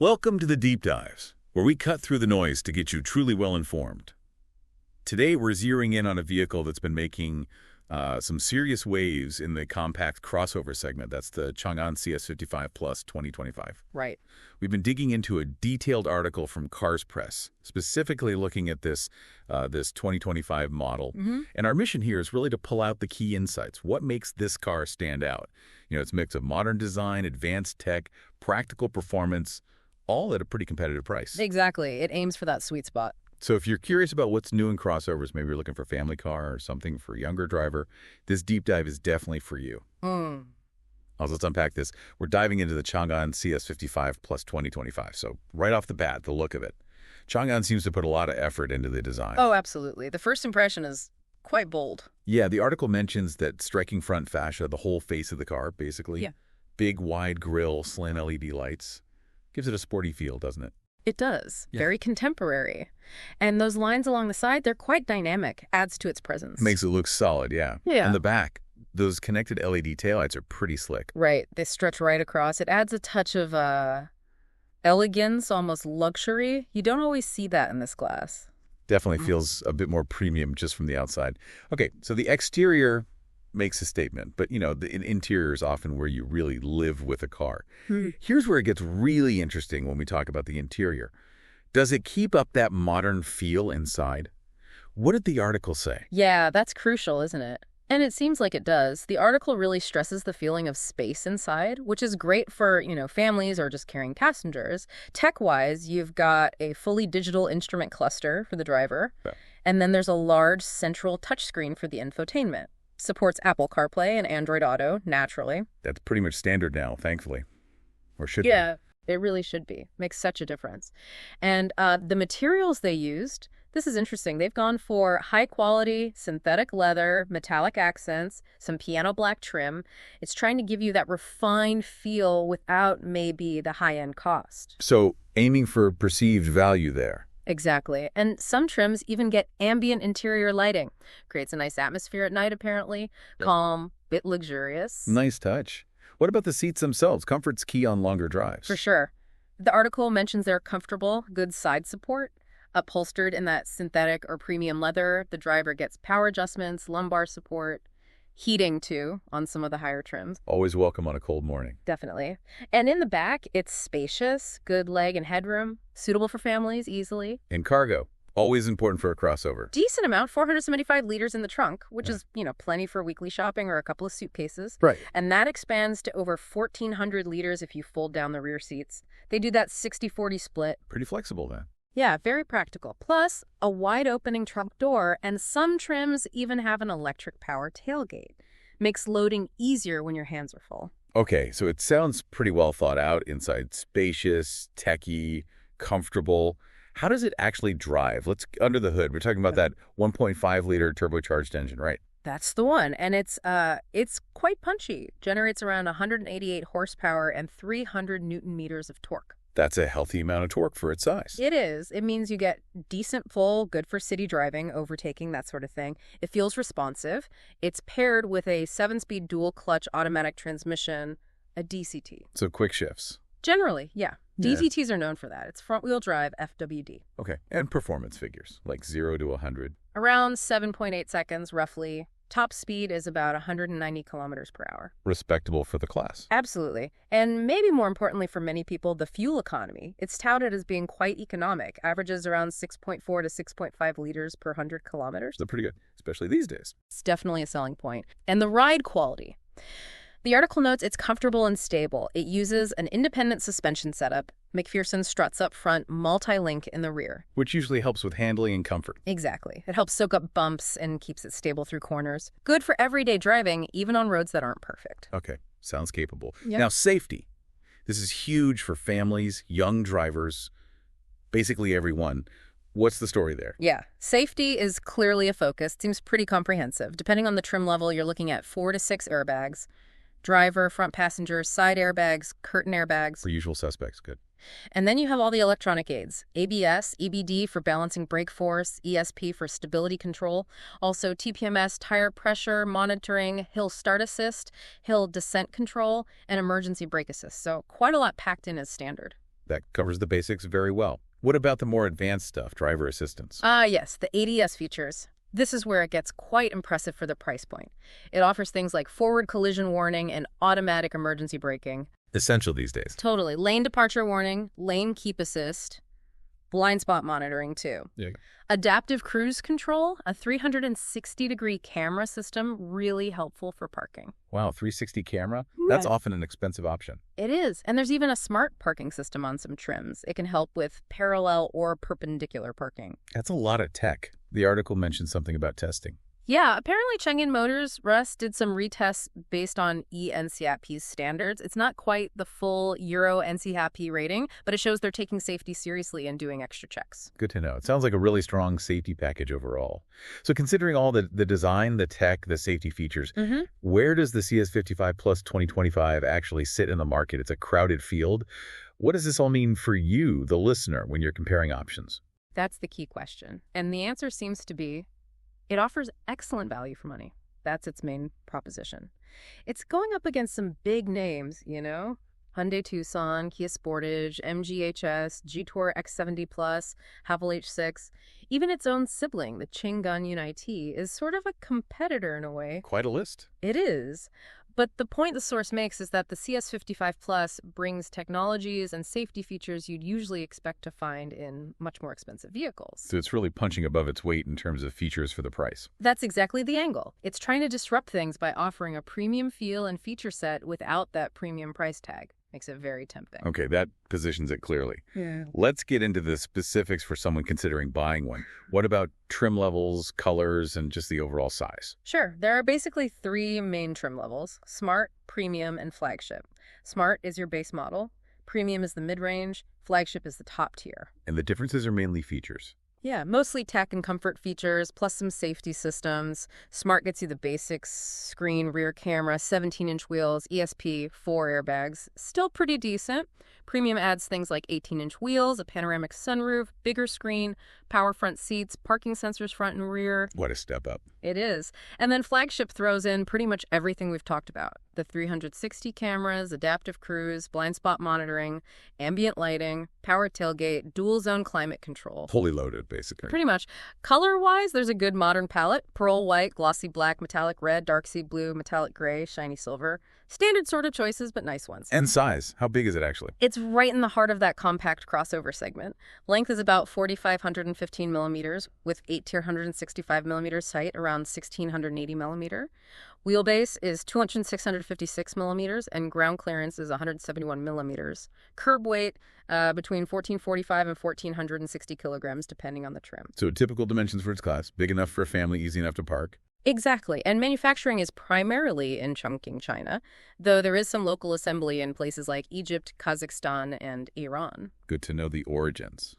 Welcome to the Deep Dives, where we cut through the noise to get you truly well informed. Today, we're zeroing in on a vehicle that's been making some serious waves in the compact crossover segment. That's the Changan CS55 Plus 2025. Right. We've been digging into a detailed article from Cars Press, specifically looking at this 2025 model. And our mission here is really to pull out the key insights. What makes this car stand out? You know, it's a mix of modern design, advanced tech, practical performance, all at a pretty competitive price. Exactly. It aims for that sweet spot. So if you're curious about what's new in crossovers, maybe you're looking for a family car or something for a younger driver, this deep dive is definitely for you. Let's unpack this. We're diving into the Changan CS55 Plus 2025. So right off the bat, the look of it. Changan seems to put a lot of effort into the design. Oh, absolutely. The first impression is quite bold. Yeah, the article mentions that striking front fascia, the whole face of the car, basically. Yeah. Big, wide grille, slant LED lights. Gives it a sporty feel, doesn't it? It does. Yeah. Very contemporary. And those lines along the side, they're quite dynamic. Adds to its presence. Makes it look solid, yeah. Yeah. And the back, those connected LED taillights are pretty slick. Right. They stretch right across. It adds a touch of elegance, almost luxury. You don't always see that in this class. Definitely feels a bit more premium just from the outside. Okay, so the exterior makes a statement, but you know, the interior is often where you really live with a car. Here's where it gets really interesting when we talk about the interior. Does it keep up that modern feel inside? What did the article say? Yeah, that's crucial, isn't it? And it seems like it does. The article really stresses the feeling of space inside, which is great for, families or just carrying passengers. Tech-wise, you've got a fully digital instrument cluster for the driver, and then there's a large central touchscreen for the infotainment. Supports Apple CarPlay and Android Auto, naturally. That's pretty much standard now, thankfully. Or should Yeah, it really should be. Makes such a difference. And the materials they used, this is interesting. They've gone for high-quality synthetic leather, metallic accents, some piano black trim. It's trying to give you that refined feel without maybe the high-end cost. So aiming for perceived value there. Exactly. And some trims even get ambient interior lighting. Creates a nice atmosphere at night, apparently. Calm, bit luxurious. Nice touch. What about the seats themselves? Comfort's key on longer drives. For sure. The article mentions they're comfortable, good side support. Upholstered in that synthetic or premium leather, the driver gets power adjustments, lumbar support, heating too on some of the higher trims. Always welcome on a cold morning. Definitely. And in the back, it's spacious, good leg and headroom, suitable for families easily. And cargo, always important for a crossover. Decent amount, 475 liters in the trunk, which is, plenty for weekly shopping or a couple of suitcases. Right. And that expands to over 1,400 liters if you fold down the rear seats. They do that 60-40 split. Pretty flexible then. Yeah, very practical. Plus, a wide opening trunk door, and some trims even have an electric power tailgate. Makes loading easier when your hands are full. Okay, so it sounds pretty well thought out inside. Spacious, techy, comfortable. How does it actually drive? Let's under the hood. We're talking about that 1.5-liter turbocharged engine, right? That's the one, and it's quite punchy. Generates around 188 horsepower and 300 newton meters of torque. That's a healthy amount of torque for its size. It is. It means you get decent pull, good for city driving, overtaking, that sort of thing. It feels responsive. It's paired with a 7-speed dual-clutch automatic transmission, a DCT. So quick shifts. Generally, yeah. DCTs are known for that. It's front-wheel drive, FWD. Okay, and performance figures, like 0 to 100. Around 7.8 seconds, roughly. Top speed is about 190 kilometers per hour. Respectable for the class. Absolutely. And maybe more importantly for many people, the fuel economy. It's touted as being quite economic, averages around 6.4 to 6.5 liters per 100 kilometers. They're pretty good, especially these days. It's definitely a selling point. And the ride quality. The article notes it's comfortable and stable. It uses an independent suspension setup, McPherson struts up front, multi-link in the rear. Which usually helps with handling and comfort. Exactly. It helps soak up bumps and keeps it stable through corners. Good for everyday driving, even on roads that aren't perfect. Okay, sounds capable. Yep. Now, safety. This is huge for families, young drivers, basically everyone. What's the story there? Yeah, safety is clearly a focus. Seems pretty comprehensive. Depending on the trim level, you're looking at 4 to 6 airbags. Driver, front passenger, side airbags, curtain airbags. For usual suspects, good. And then you have all the electronic aids. ABS, EBD for balancing brake force, ESP for stability control. Also TPMS, tire pressure monitoring, hill start assist, hill descent control, and emergency brake assist. So quite a lot packed in as standard. That covers the basics very well. What about the more advanced stuff, driver assistance? Yes, the ADS features. This is where it gets quite impressive for the price point. It offers things like forward collision warning and automatic emergency braking. Essential these days. Totally. Lane departure warning, lane keep assist, blind spot monitoring too. Yeah. Adaptive cruise control, a 360-degree camera system, really helpful for parking. Wow, 360 camera? That's Yeah. often an expensive option. It is. And there's even a smart parking system on some trims. It can help with parallel or perpendicular parking. That's a lot of tech. The article mentioned something about testing. Yeah, apparently Changan Motors, Russ, did some retests based on eNCAP's standards. It's not quite the full Euro NCAP rating, but it shows they're taking safety seriously and doing extra checks. Good to know. It sounds like a really strong safety package overall. So considering all the design, the tech, the safety features, where does the CS55 Plus 2025 actually sit in the market? It's a crowded field. What does this all mean for you, the listener, when you're comparing options? That's the key question. And the answer seems to be it offers excellent value for money. That's its main proposition. It's going up against some big names, you know? Hyundai Tucson, Kia Sportage, MG HS, G-Tour X70 Plus, Haval H6. Even its own sibling, the Changan UNI-T, is sort of a competitor in a way. Quite a list. It is. But the point the source makes is that the CS55 Plus brings technologies and safety features you'd usually expect to find in much more expensive vehicles. So it's really punching above its weight in terms of features for the price. That's exactly the angle. It's trying to disrupt things by offering a premium feel and feature set without that premium price tag. Makes it very tempting. Okay, that positions it clearly. Yeah. Let's get into the specifics for someone considering buying one. What about trim levels, colors, and just the overall size? Sure. There are basically three main trim levels: Smart, Premium, and Flagship. Smart is your base model. Premium is the mid-range. Flagship is the top tier. And the differences are mainly features. Yeah, mostly tech and comfort features, plus some safety systems. Smart gets you the basics: screen, rear camera, 17-inch wheels, ESP, 4 airbags. Still pretty decent. Premium adds things like 18-inch wheels, a panoramic sunroof, bigger screen, power front seats, parking sensors front and rear. What a step up. It is. And then Flagship throws in pretty much everything we've talked about: the 360 cameras, adaptive cruise, blind spot monitoring, ambient lighting, power tailgate, dual zone climate control. Fully loaded, basically. Pretty much. Color-wise, there's a good modern palette: pearl white, glossy black, metallic red, dark sea blue, metallic gray, shiny silver. Standard sort of choices, but nice ones. And size. How big is it actually? It's right in the heart of that compact crossover segment. Length is about 4,515 millimeters, with 1,865 millimeters sight around 1,680 millimeter. Wheelbase is 656 millimeters, and ground clearance is 171 millimeters. Curb weight between 1,445 and 1,460 kilograms, depending on the trim. So typical dimensions for its class. Big enough for a family, easy enough to park. Exactly. And manufacturing is primarily in Chongqing, China, though there is some local assembly in places like Egypt, Kazakhstan, and Iran. Good to know the origins.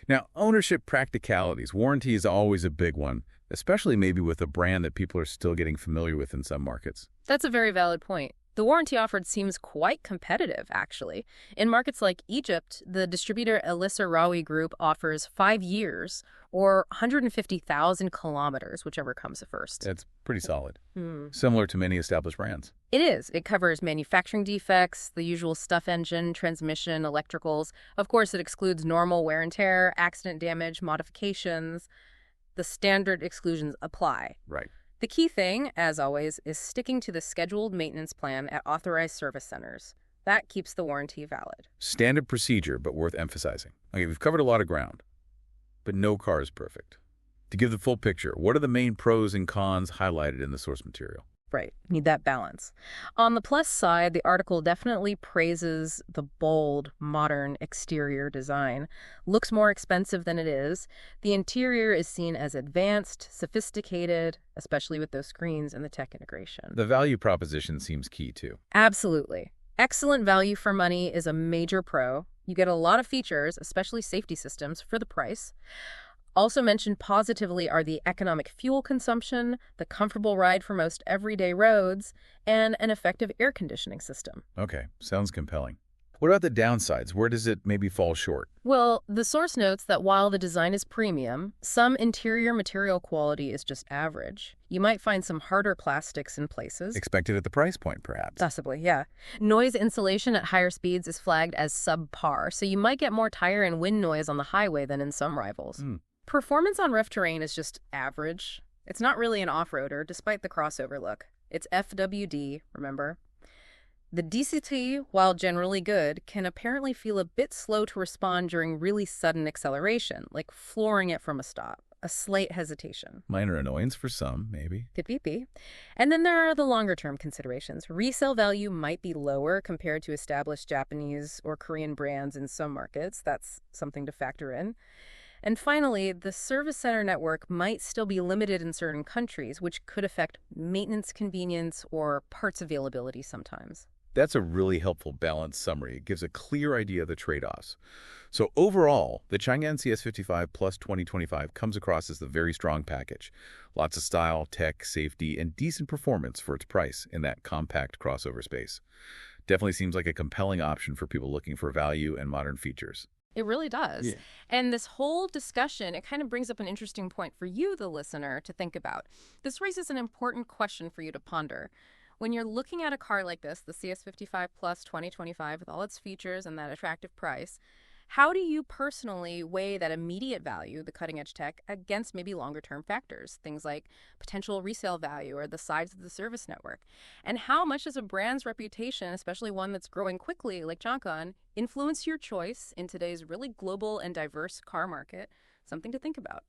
Now, ownership practicalities. Warranty is always a big one, especially maybe with a brand that people are still getting familiar with in some markets. That's a very valid point. The warranty offered seems quite competitive, actually. In markets like Egypt, the distributor Elissa Rawi Group offers 5 years or 150,000 kilometers, whichever comes first. That's pretty solid. Similar to many established brands. It is. It covers manufacturing defects, the usual stuff engine, transmission, electricals. Of course, it excludes normal wear and tear, accident damage, modifications. The standard exclusions apply. Right. The key thing, as always, is sticking to the scheduled maintenance plan at authorized service centers. That keeps the warranty valid. Standard procedure, but worth emphasizing. Okay, we've covered a lot of ground, but no car is perfect. To give the full picture, what are the main pros and cons highlighted in the source material? Right. Need that balance. On the plus side, the article definitely praises the bold, modern exterior design. Looks more expensive than it is. The interior is seen as advanced, sophisticated, especially with those screens and the tech integration. The value proposition seems key, too. Absolutely. Excellent value for money is a major pro. You get a lot of features, especially safety systems, for the price. Also mentioned positively are the economic fuel consumption, the comfortable ride for most everyday roads, and an effective air conditioning system. Okay, sounds compelling. What about the downsides? Where does it maybe fall short? Well, the source notes that while the design is premium, some interior material quality is just average. You might find some harder plastics in places. Expected at the price point, perhaps. Possibly, yeah. Noise insulation at higher speeds is flagged as subpar, so you might get more tire and wind noise on the highway than in some rivals. Performance on rough terrain is just average. It's not really an off-roader, despite the crossover look. It's FWD, remember? The DCT, while generally good, can apparently feel a bit slow to respond during really sudden acceleration, like flooring it from a stop. A slight hesitation. Minor annoyance for some, maybe. Could be. And then there are the longer-term considerations. Resale value might be lower compared to established Japanese or Korean brands in some markets. That's something to factor in. And finally, the service center network might still be limited in certain countries, which could affect maintenance convenience or parts availability sometimes. That's a really helpful balanced summary. It gives a clear idea of the trade-offs. So overall, the Changan CS55 Plus 2025 comes across as a very strong package. Lots of style, tech, safety, and decent performance for its price in that compact crossover space. Definitely seems like a compelling option for people looking for value and modern features. It really does. Yeah. And this whole discussion, it kind of brings up an interesting point for you, the listener, to think about. This raises an important question for you to ponder. When you're looking at a car like this, the CS55 Plus 2025 with all its features and that attractive price, how do you personally weigh that immediate value, the cutting-edge tech, against maybe longer-term factors, things like potential resale value or the size of the service network? And how much does a brand's reputation, especially one that's growing quickly like Changan, influence your choice in today's really global and diverse car market? Something to think about.